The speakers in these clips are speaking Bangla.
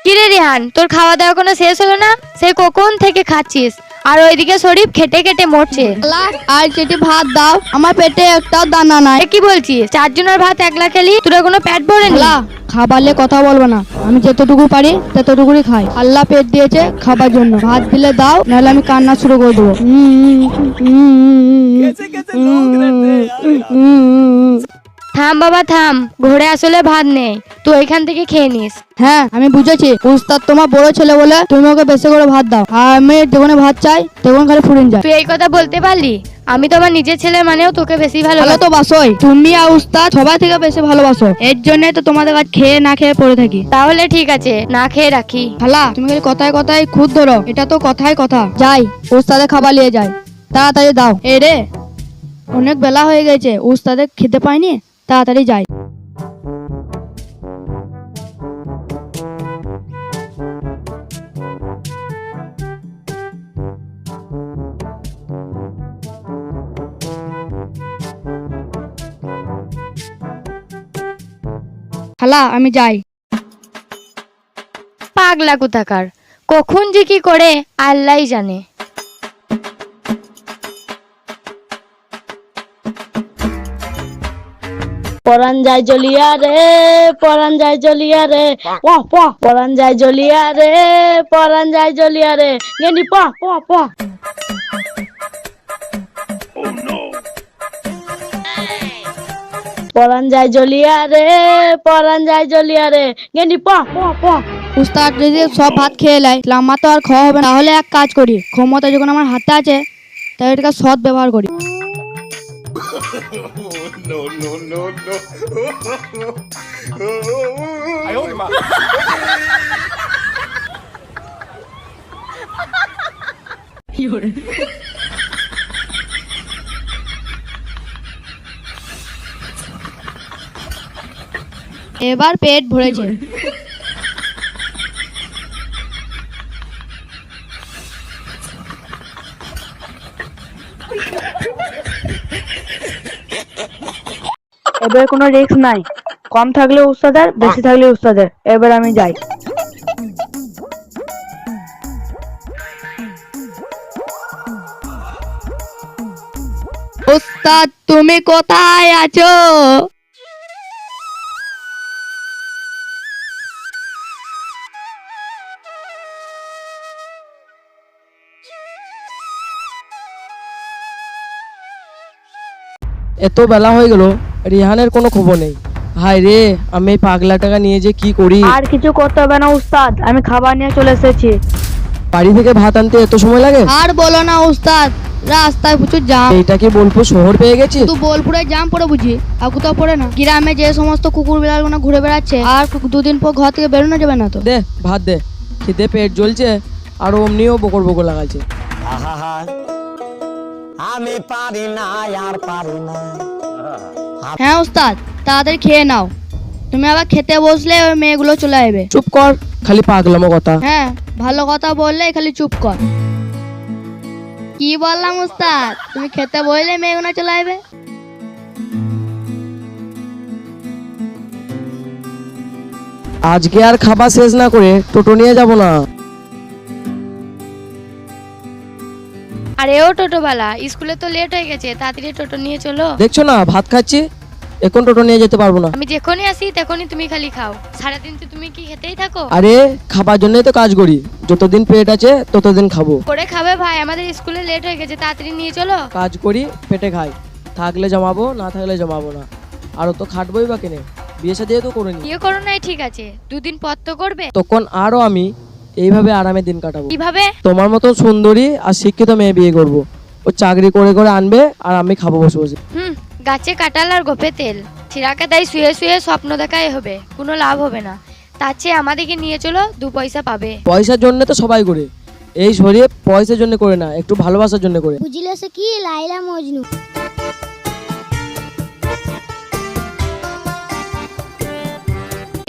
কিরে রিহান, তোর খাওয়া দাওয়া কোনো শেষ হলো না? সে কখন থেকে খাচ্ছিস, আর ওইদিকে শরীফ খেটে খেটে মরছে। আর কেটে ভাত দাও, আমার পেটে একটাও দানা নাই। কি বলছিস? 4 জনের ভাত একলা খেলি, তোরা কোনো পেট ভরে নি? খাবারলে কথা বলবো না, আমি যতটুকু পারি ততটুকুই খাই। আল্লাহ পেট দিয়েছে খাবার জন্য, ভাত দিলে দাও, নাহলে আমি কান্না শুরু করে দেবো। থাম বাবা থাম, ঘরে আসলে ভাত নেই, তুই এখান থেকে খেয়ে নিস। হ্যাঁ আমি বুঝেছি, উস্তাদ তোমার বড় ছেলে বলে তুমি ওকে বেশি করে ভাত দাও, আর আমি যখন ভাত চাই তখন খালি ফুরিন যায়। তুই এই কথা বলতে পারলি? আমি তো আমার নিজের ছেলে মানেও তোকে বেশি ভালো ভালোবাসি। তো বাসোই, তুমি আর উস্তাদ সবাই থেকে বেশি ভালোবাসো, এর জন্যই তো তোমাদের কাছে খেয়ে না খেয়ে পড়ে থাকি। তাহলে ঠিক আছে, না খেয়ে রাখি। খালা তুমি খালি কথায় কথায় খুদ ধরো, এটা তো কথায় কথা। যাই উস্তাদের খাবার নিয়ে যাই, তাড়াতাড়ি দাও। এই রে, অনেক বেলা হয়ে গেছে, উস্তাদে খেতে পাইনি, তাড়াতাড়ি যাই। খালা আমি যাই। পাগলা কোথাকার, কখন যে কি করে আল্লাহই জানে। পরান যায় জ্বলিয়া রে, পরান যায় জ্বলিয়া রে, পরান যায় জ্বলিয়া রে, পরান যায় জ্বলিয়া রে, গেন্ডি প প প। পরান যায় জ্বলিয়া রে, পরান যায় জ্বলিয়া রে, গেন্ডি প প প। উস্তাদ যদি সব ভাত খেয়ে নেয় তাহলে আমার তো আর খাওয়া হবে না। তাহলে এক কাজ করি, ক্ষমতা যখন আমার হাতে আছে তাহলে এটাকে সৎ ব্যবহার করি। এবার পেট ভরেছে। এবার কোনো রিস্ক নাই, কম থাকলে উস্তাদের, বেশি থাকলে উস্তাদের। এবার আমি যাই। উস্তাদ তুমি কোথায় আছো? এত বেলা হয়ে গেল, রিহানের কোনো খবর নেই। হায় রে, আমি এই পাগলা টাকা নিয়ে যে কি করি। আর কিছু করতে হবে না উস্তাদ, আমি খাবার নিয়ে চলে এসেছি। বাড়ি থেকে ভাত আনতে এত সময় লাগে? আর বলো না উস্তাদ, রাস্তায় প্রচুর জাম। এইটা কি বোলপুর শহর পেয়ে গেছি? তুই বোলপুরে জাম পড়ে বুঝি, আর কোথাও পড়ে না। গ্রামে যে সমস্ত কুকুর বিড়াল গুলো ঘুরে বেড়াচ্ছে, আর দুদিন পর ঘর থেকে বেরোনো যাবে না তো। দে ভাত দে, খিদে পেট জ্বলছে, আর অমনিও বকর বকর লাগাচ্ছে। আমি পারি না, আর পারি না। হ্যাঁ উস্তাদ, তাড়াতাড়ি খেয়ে নাও, তুমি আবার খেতে বসলে ওই মেয়েগুলো চলে আসবে। চুপ কর, খালি পাগলামো কথা। হ্যাঁ, ভালো কথা বললে খালি চুপ কর। কি বললাম উস্তাদ, তুমি খেতে বসলে মেয়েগুলো চলে আসবে। আজকে আর খাবার শেষ না করে টোটো নিয়ে যাব না। আরে ও টোটোওয়ালা, স্কুলে তো লেট হয়ে গেছে, তাড়াতাড়ি টোটো নিয়ে চলো। দেখছো না ভাত খাচ্ছি, এখন টোটো নিয়ে যেতে পারবো না। আমি যখনই আসি তখনই তুমি খালি খাও, সারাদিন তো তুমি কি খেতেই থাকো? আরে খাবার জন্যই তো কাজ করি, যতদিন পেট আছে ততদিন খাবো। করে খাবে ভাই, আমাদের স্কুলে লেট হয়ে গেছে, তাড়াতাড়ি নিয়ে চলো। কাজ করি, পেটে খাই, থাকলে জমাবো, না থাকলে জমাবো না। আরো তো খাটবই বা কেনে, বিয়ে শাদী তো করিনি। বিয়ে করো নাই ঠিক আছে, 2 দিন পর তো করবে। তখন আরো আমি এইভাবে আরামে দিন কাটাবো। কিভাবে? তোমার মতো সুন্দরী আর শিক্ষিত মেয়ে বিয়ে করবো, ও চাকরি করে করে আনবে আর আমি খাবো বসে বসে। গাছে কাঁঠাল আর গোপে তেল, ছিঁড়াকে তাই শুয়ে শুয়ে স্বপ্ন দেখাই হবে, কোনো লাভ হবে না। তার চেয়ে আমাদেরকে নিয়ে চলো, 2 পয়সা পাবে। পয়সার জন্য তো সবাই করে, এই শরীর পয়সার জন্য করে না, একটু ভালোবাসার জন্য করে। বুঝলে সে কি লাইলা মজনু।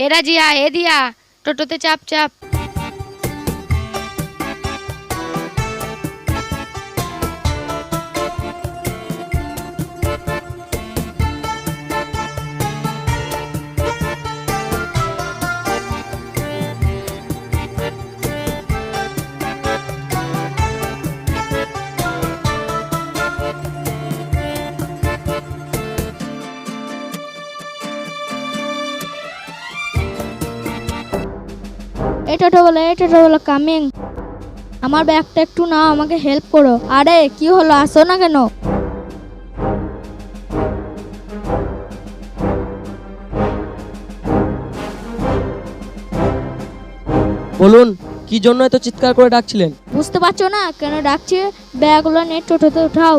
এরা জিয়া এ দিয়া, টোটোতে চাপ চাপ। এই টোটোওয়ালা কামিং। আমার ব্যাগটা একটু নাও, আমাকে হেল্প করো। আরে কি হলো, আসো না কেন? বলুন কি জন্য এত চিৎকার করে ডাকছিলেন? বুঝতে পারছো না কেন ডাকছি? ব্যাগগুলো নিয়ে টোটোতে উঠাও।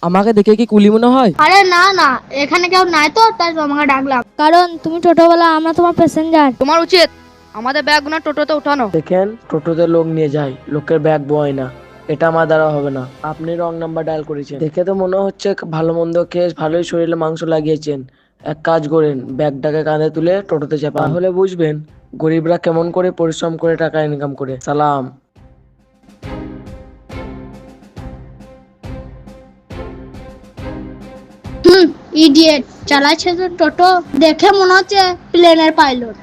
আমাকে দেখে কি কুলি মনে হয়? আরে না না, এখানে কেউ নাই তো, তাই তোমাকে ডাকলাম। কারণ তুমি টোটোওয়ালা, আমরা তোমার প্যাসেঞ্জার। তোমার উচিত আমাদের ব্যাগগুলো টোটোতে উঠানো। দেখেন টোটোতে লোক নিয়ে যায়, লোকের ব্যাগ বয় না, এটা আমার দ্বারা হবে না। আপনি রং নাম্বার ডায়াল করেছেন। দেখে তো মনে হচ্ছে ভালো মন্দ খেয়ে ভালোই শরীরে মাংস লাগিয়েছেন। এক কাজ করেন, ব্যাগটাকে কাঁধে তুলে টোটোতে চাপান, তাহলে বুঝবেন গরিবরা কেমন করে পরিশ্রম করে টাকা ইনকাম করে। সালাম। ইডিয়েট চালাচ্ছে তো টোটো, দেখে মনে হচ্ছে প্লেনের পাইলট।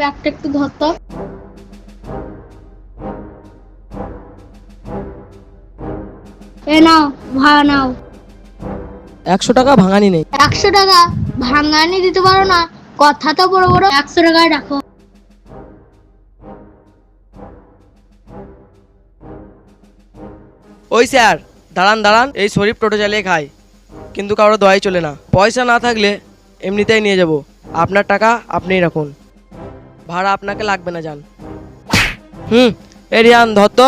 ব্যাগটা একটু ধরতো। এ নাও, ভাড়া নাও। 100 টাকা ভাঙানি নেই। 100 টাকা ভাঙানি দিতে পারো না? কথা তো বড় বড়, 100 টাকায় রাখো। ওই স্যার, দাঁড়ান দাঁড়ান, এই শরীফ টোটো চালিয়ে খায় কিন্তু কারো দোয়াই চলে না। পয়সা না থাকলে এমনিতেই নিয়ে যাব, আপনার টাকা আপনিই রাখুন, ভাড়া আপনাকে লাগবে না, যান। এ রিয়ান ধর তো,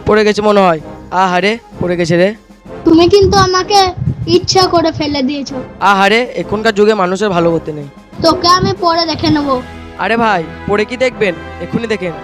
পড়ে গেছে মনে হয়। আহারে পড়ে গেছে রে। তুমি কিন্তু আমাকে ইচ্ছা করে ফেলে দিয়েছো। আহারে এখনকার যুগে মানুষের ভালো করতে নেই। তোকে আমি পরে দেখে নেবো। আরে ভাই পড়ে কি দেখবেন, এক্ষুনি দেখেন।